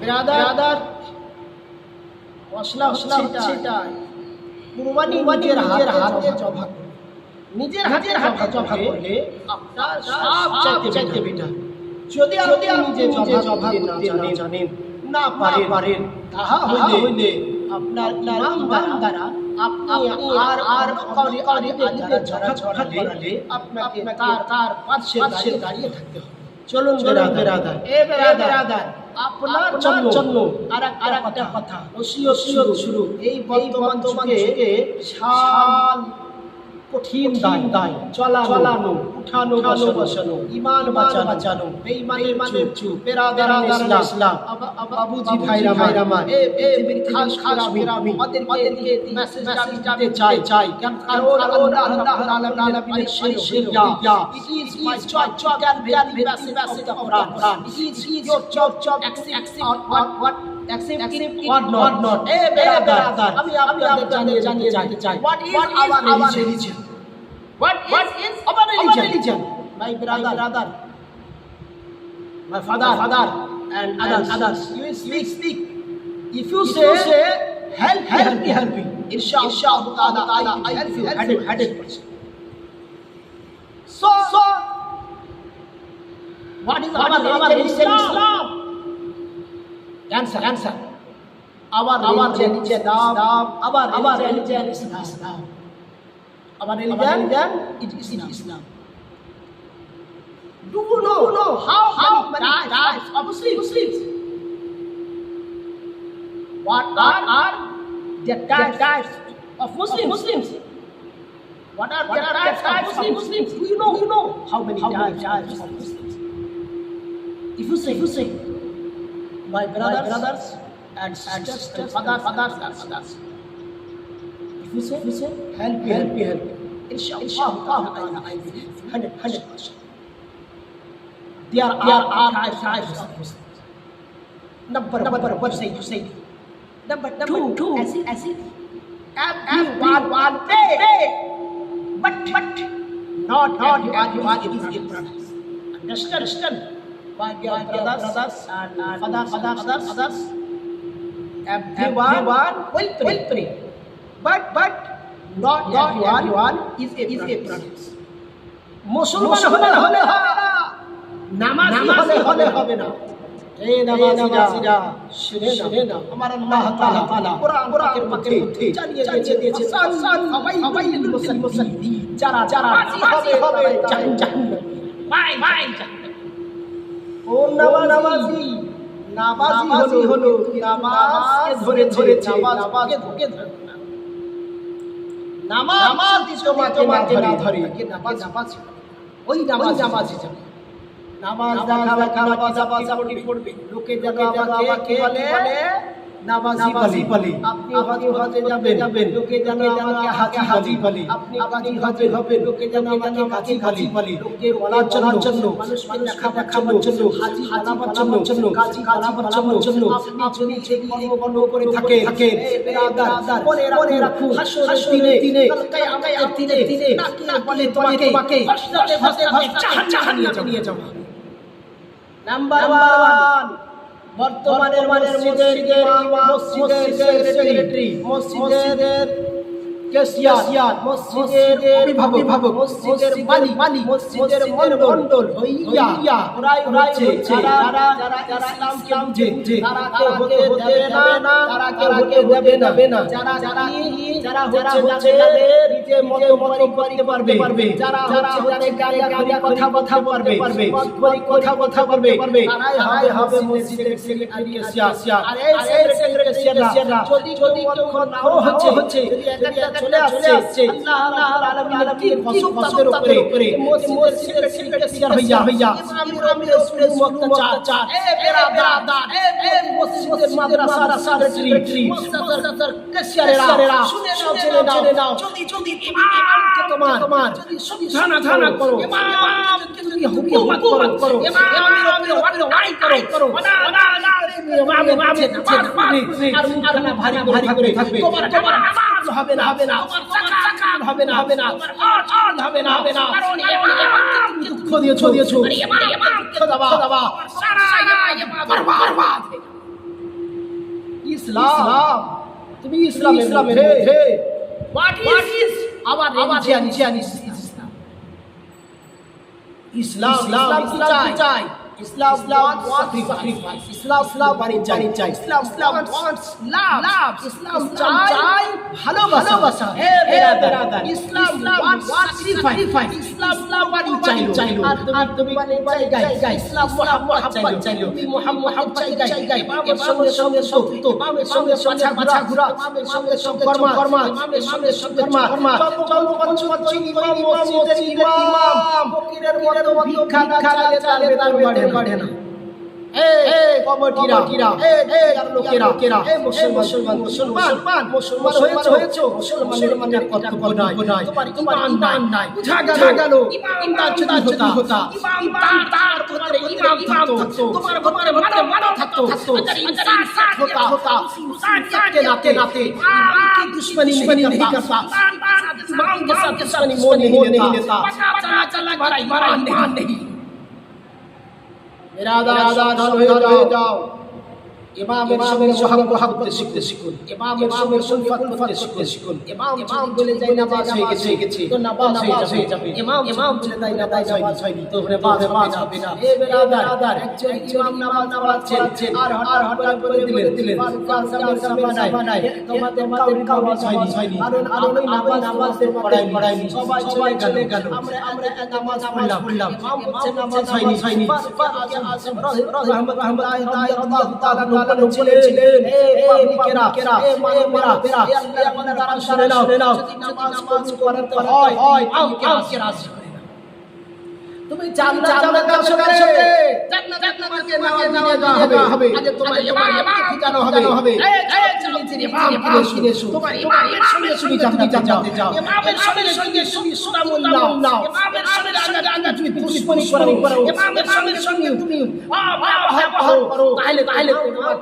Brother মশলা হচ্ছে এটাই কুরবানি নিজের হাতে জবা নিজের হাতে জবা করলে আপনার সব চাইতে বেটা যদি আপনি নিজে জবা না জানেন না পারেন তাহা হইলে আপনার ইমাম দ্বারা আপনি আর কারি যারা ছড়ালে আপনাকে তার পাশে দাঁড়িয়ে থাকতে হবে। চলুন বেরাদার বেরাদার আপনার জন্য আরেকটা কথা ওসিয়ত শুরু এই বর্তমান যুগে শাল কঠিন দায় চালানো উঠানো বসানো ঈমান বাঁচানো বেঈমানের চুপ বেরাদার ইসলাম বাবুজি ভাইরা এই খাস আমি ওদেরকে মেসেজটা দিতে চাই কারণ আল্লাহ আলামিনের শরিয়া it is my job can be message of the Quran it is your job what accept or not brother আমি আপনাদের জানিয়ে চাই what is our religion what is our religion my brother my father and others you speak if you say help me inshallah taala I help you 100%. So what is our religion Islam answer our religion our religion is Islam our religion it is Islam. Do you know how many types of Muslims? What are the types of Muslims? What are the types of Muslims? Do you know how many types of Muslims? If you say my brothers and sisters, fathers. If you say help me. Inshallah I will 100%. There are types of Muslims. Number one, say. Number two, as it. Everyone pay, but not everyone is ignorant. Understand? My dear brothers and fathers, everyone will pray, but not everyone is ignorant. মুসলমান হলে হবে না, নামাজি হলে হবে না। এই নামাজিরা শুনে না আমার আল্লাহ তাআলা কোরআনের মধ্যে জানিয়ে দিয়েছে সবাই মুসলিম যারা নামাজি হবে জান্নাত বাই ও নামাজি হলো নামাজকে ধরে নামাজকে ধরে নামাজ তোমাকে না ধরে নামাজ ওই নামাজি যাবে নামাজ খাওয়া পড়বে লোকে যেন আমাকে বলে নামাজি বলে আপনি হজে যাবেন লোকে যেন আমাকে হাজী বলে আপনি হজে হবেন লোকে যেন আমাকে গাজী বলে লোকে বলার জন্য মানুষ খাবার জন্য হাজী বানাবার জন্য গাজী বানাবার জন্য আপনি যদি কর্ম করে থাকেন ব্রাদার মনে রাখুন হাসরের দিনে কিয়ামতের দিনে না বলে তোমাকে জাহান্নামে নিয়ে যাবে। নাম্বার 1 বর্তমানের মসজিদের সেক্রেটারি মসজিদের ক্যাশিয়ার মসজিদের অভিভাবক মসজিদের মালিক মসজিদের মণ্ডল হইয়া ওরাই যারা ইসলামকে বুঝে তারা কেউ হতে দেবে না যারা হচ্ছে নিজে মতো করতে পারবে যারা গাড়ি কথা বলবে কথা বলবে তারাই হবে মসজিদের সেক্রেটারি ক্যাশিয়ার। আর এই সেক্রেটারিরা যদি কেউ না হচ্ছে চলে আসছে আল্লাহ আলামিনের কি কসম তাদের উপরে মসজিদের সেক্রেটারি হইয়া ইসলামী রাসূলের মুত্তাচা এ বেরাদার এ মসজিদের মাদ্রাসার সেক্রেটারি মাদ্রাসার ক্যাশিয়ারেরা শুনে নাও যদি ইমামকে তোমার যদি সাবধান করো ইমামকে যদি হুকুমত করো ইমামের উপরে ওয়াই করো ইমাম আর মুখখানা ভারী করে থাকবে তোমার নামাজ হবে না যাকাত হবে না কারণ ইমামকে দুঃখ দিয়েছো ইমামকে দাবা সারা বরবাদ ইসলাম তুমি ইসলামের মধ্যে what is our religion is Islam চাই Islam wants sacrifice Islam বাড়ি চাই Islam wants love Islam চাই ভালোবাসা হে বেরাদার Islam wants sacrifice Islam বাড়ি চাইলো আর তুমি বাড়ি গাই Islam মোহাম্মদ চাইলো তুমি মোহাম্মদ চাই ইমামের সঙ্গে ইমামের সঙ্গে মাথা ঘোরা ইমামের সঙ্গে কর্মা ইমামের সঙ্গে কর্মা ইমাম মসজিদের ইমাম ফকিরের মতো ভিক্ষা চালে তার বাড়ে না কমিটিরা লোকেরা মুসলমান হয়েছো মুসলমানের কর্তব্য নাই তোমার ইমান নাই বুঝা গেল ইমান যদি হতা ইমান তার ভিতরে ইমাম থাকতো তোমার ভিতরে মানব থাকতো ইনসান হতা ইনসানিয়ত নাতে কি दुश्मनी नहीं करता इमाम के साथ दुश्मनी नहीं लेता चला ईमान नहीं मेरा दादा হয়ে যাও ইমামের সঙ্গে মোহাব্বত শিখতে শিখুন ইমামের সঙ্গে সুলফত করতে শিখুন ইমাম বলে যাই নামাজ হয়ে গেছে তো নামাজ হয়ে যাবে ইমাম বলে যাই নামাজ হয়নি তো নামাজ হবে না এ বেরাদার একজন ইমাম নামাজ পড়ছেন আর হঠাৎ করে দিলেন বানাই তোমাদের কাউরি হয়নি কারণ নামাজ পড়াইনি সবাই চলে গেল আমরা নামাজ পড়লাম ইমাম হচ্ছে নামাজ হয়নি রাহমাতুল্লাহ তাআলা বলেছিলেন পাবলিকেরা মানবেরা আপনারা শুনে নাও যদি নামাজ পড়তে হয় আমাকে রাজি করে না তুমি জান্নাত কার সঙ্গে জান্নাত তোমাকে নেওয়া হবে আগে তোমার ইমামকে ঠিকানা হবে ইমাম কিনে এসো তোমার ইমামের সঙ্গে জান্নাতে যাও ইমামের সঙ্গে সুনামুল নাও ইমামের সঙ্গে তুমি দুশমনি করো ইমামের সঙ্গে তুমি ব্যবহার করো তাহলে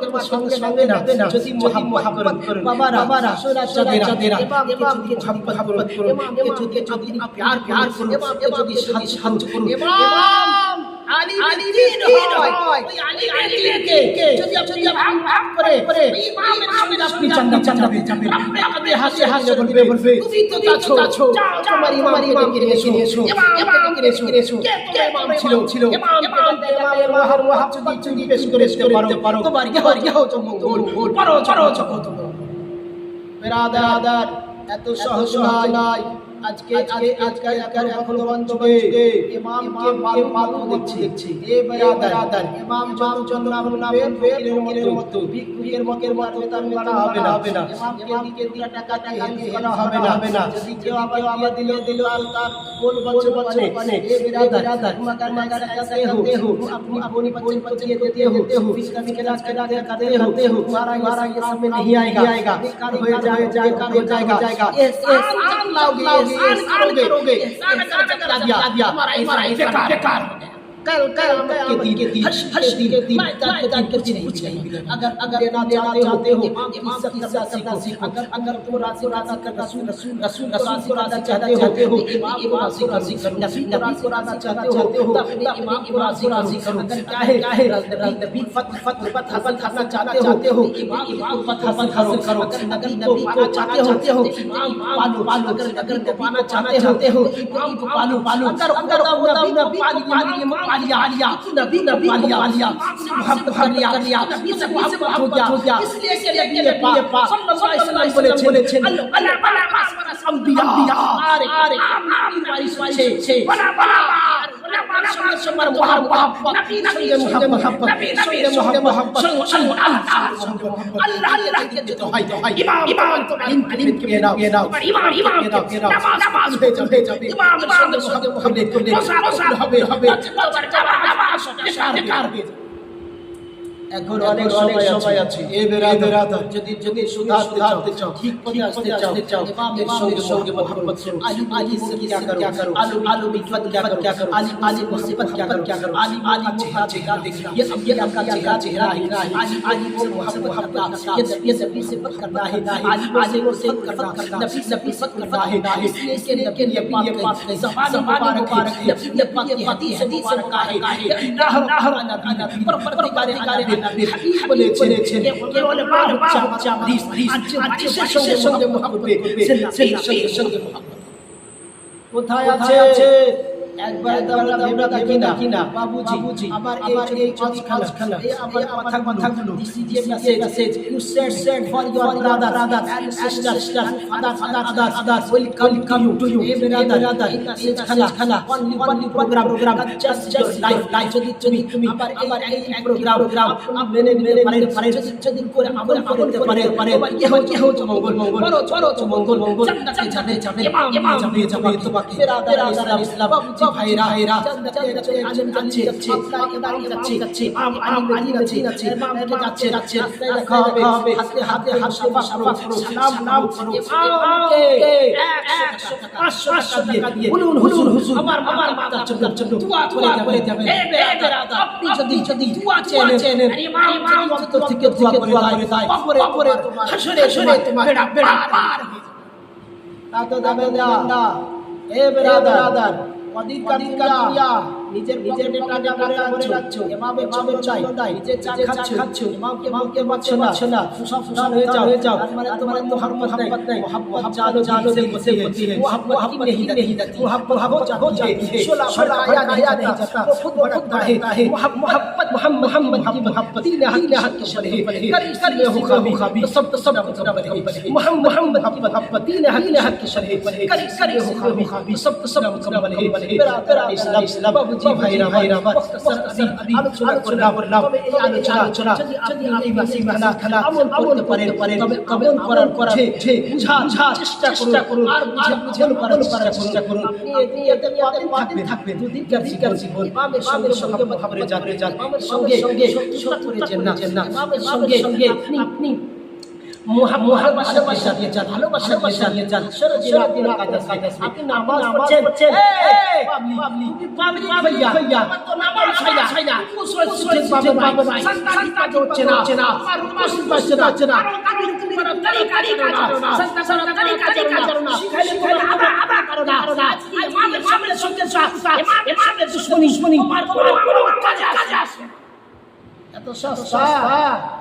তোমার সঙ্গে না যদি মুহাব্বত করো বাবারা সোনাজাদেরা ইমামকে যদি মুহাব্বত করো ইমামকে যদি প্যার করো ইমামকে যদি সাহায্য করো ইমাম আলী দিন হয় ওই আলী দিনকে যদি আপনি ভাগ করে ইমামের সঙ্গে আপনি জান্নাতে যাবেন আপনি হাসি বলবে তুমি তো যাচ্ছো যাও তোমার ইমামকে নিয়ে এসো ইমামকে নিয়ে এসো কে ইমাম ছিল ইমামের ওয়াহাব যদি পেশ করে পারো তোমার ইহো মঙ্গল পারো জগত বেরাদার এত সহজ নয় আজকে এখন বন্ধবে ইমামকে পালন দেখছি এ বেরাদার ইমাম জন্য নামের ফকিরের মতো ভিক্ষুকের মতো তার মানা হবে না ইমামকে দিকে টাকা দিয়ে করা হবে না যদি কেউ আবার দিল আর তার কোন বছর এ বেরাদার মাগার ऐसे हो अपनी पहुंचे देते हो इसका करते हो हमारा ये समय नहीं आएगा बेकार हो जाएगा ये आम लाओगे करोगे दिया हमारा बेकार हो गया कल के दिन हर्ष दिन मैं कुछ नहीं अगर देना चाहते हो इमाम करना सीखो अगर तुम राजी रसूल राजी चाहते हो इमाम को राजी करो नबी को राजी चाहते हो अपने इमाम को राजी करो अगर काहे नबी फत करना चाहते हो इमाम फत हासिल करो अगर नबी को चाहते हो इमाम पालो अगर पाना चाहते हो इमाम को पालो अगर नबी पाली इमाम आलिया नबी आलिया मोहब्बत कर लिया नबी से मोहब्बत हो गया इसलिए के लिए पाक सल्लल्लाहु अलैहि वसल्लम बोले अल्लाह अंबिया अरे हमारी छे बड़ा मोहब्बत नबी मोहब्बत अल्लाह के तो है इमाम तो इल्म के नाम इमाम नमाज भेज इमाम बेकार এখন অনেক সময় আছে এ বেরাদার যদি সুধারতে চাও ঠিক পথে আসতে চাও ইমামের সঙ্গে মোহাব্বত করো আলী से क्या करो आलू मिफत क्या करो आली मुसीबत क्या करो आली चेहरा देखना ये आपका चेहरा है आली से मोहब्बत करना ये नबी से बात करना है आली से करना नबी से बात करना है इसलिए के लिए पाक ज़बान मुबारक नबी ने पाक हदीस मुबारक है नबी परवरदिगार হাবিব বলেছেন কে বলে বাচ্চা হাদিসের সঙ্গে মুহাব্বত করবে সেই সঙ্গে মুহাব্বত কোথায় আছে একবার আমরা দেখি না বাবুজি আমার এই খানা এই আমার কথাগুলো this is the message you said for your brothers and sisters others welcome to you hey brother message খানা only program just life যদি তুমি আমার এই program মেনে পারেন যদি করে আমল করতে পারেন কি হচ্ছে মঙ্গল চলো মঙ্গল জান্নাতে যাবে যাবে তোমাকে brother ইসলাম ভাইরা জান্নাতে যাচ্ছে আপনাকে দাঁড়িয়ে যাচ্ছে আমি যাচ্ছি আমাকে যাচ্ছে দেখা হবে হাতে সাফা সালাম করো ইমামকে 100 টাকা দিয়ে বলুন হুজুর আমার মাতার জন্য দোয়া করে যাবেন হে ব্রাদার আপনি যদি দোয়া চেয়েন ইমাম অন্তর থেকে দোয়া করে দেয় কবরে তোমার হাসরে তোমার বেড়া পার তা তো যাবে না হে ব্রাদার কদিন কাদিয়া নিজের টাকা করে যাচ্ছ ইমামে চাই নিজে চা খাচ্ছ ইমামকে বাচ্ছ না সব হয়ে যাও মানে তোমার মোহাম্মত নাই মোহাম্মত জানো से बसे मोहब्बत नहीं जाती मोहब्बत हो जाती है शोला आया नहीं जाता वो खुद भटकता है मोहब्बत मोहम्मद की मोहब्बत तीन हक के शरे करी हो खाबी सब मोहम्मद की मोहब्बत तीन हक के शरे करी हो खाबी सब मेरा इस्लाम बाबूजी भाईरा अभी आलोचना করলাম এই আলোচনা যদি আপনি খানা আমল করতে পারেন তবে আমল করার বুঝা চেষ্টা করুন আর বুঝে করার চেষ্টা করুন আপনি এতে থাকবেন দুদিককার জীবন ইমামের সঙ্গে কথা বলে যান ইমামের সঙ্গে শত্রুতা করে না ইমামের সঙ্গে আপনি ভালোবাসা দিয়ে যান সরজিনা কাজ আপনি নামাজ পড়ছেন পাবলিক ভাইয়া তো নামাজ হয় না মুসলমান বাবা ভাই সন্তান কাজ হচ্ছে না আমার মুসলিম বাচ্চা না কাবির কুমার তরিকা না সন্তান তরিকা না শিখাইলে কোন আদা করো না ইমামের সঙ্গে ইমামের দুশমনি আমার কোনো কাজ আসে এত সস্তা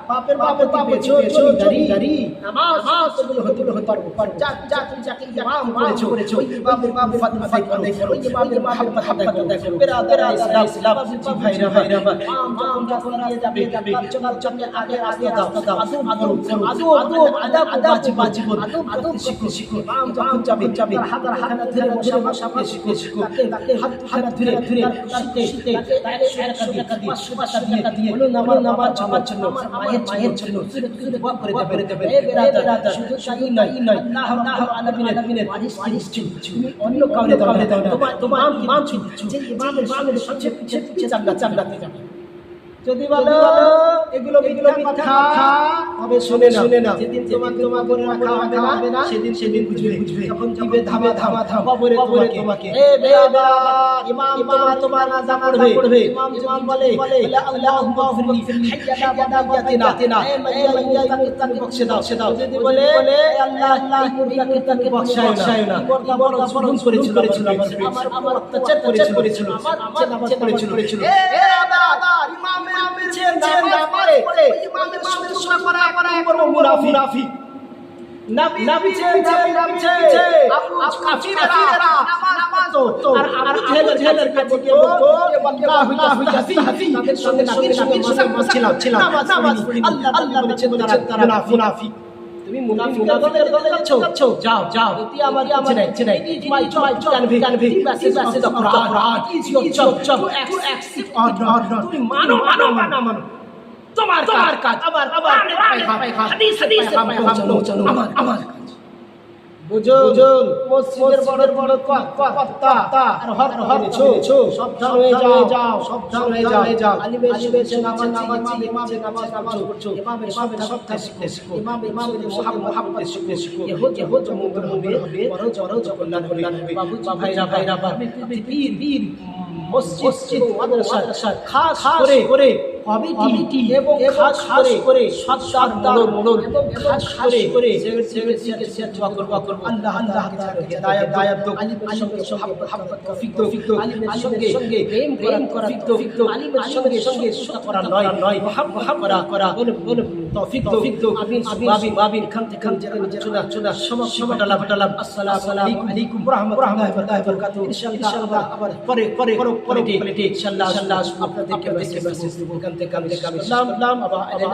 বাপের বাপে চৌধুরী নামাজ এগুলো হতে পারবো যা তুমি যাকে ইমাম করেছো বাপের ফাতিমা করো বাপের হাব্বাত দেখো বেরাদার ইসলাম জি ভাইরা ইমাম যখন নিয়ে যাবে চলার জন্য আগে দাও আদব আদব শিখো ইমাম যখন যাবে হাত ধরে বসা শিখো হাত ধরে শিখে তাকে 100 টাকা দিয়ে বলো নামাজ জন্য মায়ের জন্য দোয়া করে দেবে এ ব্রাদার শুধু তাই নয় আল্লাহ আলামিনের ওয়ারিস তুমি অন্য কাউকে দাও না তোমার ইমাম যে ইমামের সবচেয়ে পিছে জান্নাতে যাবে যদি বলো এগুলো মিথ্যা তবে শুনে না যেদিন তোমার করে রাখা হবে না সেদিন বুঝবে যখন দিবে ধামা কবরে তোমাকে এ বেদা ইমাম তোমার নাজাম পড়বে ইমাম বলে আল্লাহুম্মা ফিরলি হাইয়ানা বাদাতিয়ানা এ মাইয়া তাকে বখশে দাও যদি বলে আল্লাহ তাকে বখশায় না বড় জুলুম করেছিল আমার অত্যাচার করেছিল আমার নামাজ পড়েছিল এ বেদা ইমাম ইমামের শত্রুতা করা মুনাফিক নবী আবু কাফিররা নামাজ তো আর জেলের কাছে গিয়ে বলতো আল্লাহু তাহফি তাদের সঙ্গে নবীর ছিল নামাজ আল্লাহ বলেছেন তারা মুনাফিক তুমি মুনাফিকদের দলে যাও এটি আমার চেনাই মাই জানবে message of Quran is your job to accept or not তুমি মানো তোমার কাজ আবার হাদিস আমার কাজ বুঝো মসজিদের বড় কথা আর হর ছো সাবধান হয়ে যাও আলিমের নামাজ পড়ছো ইমামের সবটা শিখো ইমামের মুহাব্বত শিখো এ হো মঙ্গল হবে বড় কল্যাণ হবে বাবুজি ভাইরা পীর মসজিদ মাদ্রাসা খাস করে কমিটি এবং খাস করে সত্তার মোড়ল এবং খাস করে যেগুলোকে দোয়া করব আল্লাহ তাআলাকে দায়াত দাও আলিমের সঙ্গে তৌফিক দাও আলিমের সঙ্গে প্রেম করা তৌফিক দাও আলিমের সঙ্গে সুতা করা নয় মহব্বত করা বলে তৌফিক দাও আমিন খান থেকে চুনা সমটালা আসসালামু আলাইকুম ওয়া রাহমাতুল্লাহি ওয়া বারাকাতুহু ইনশাআল্লাহ আবার পরে ইনশাআল্লাহ আপনাদেরকে মেসেজ দেব এখান থেকে সালাম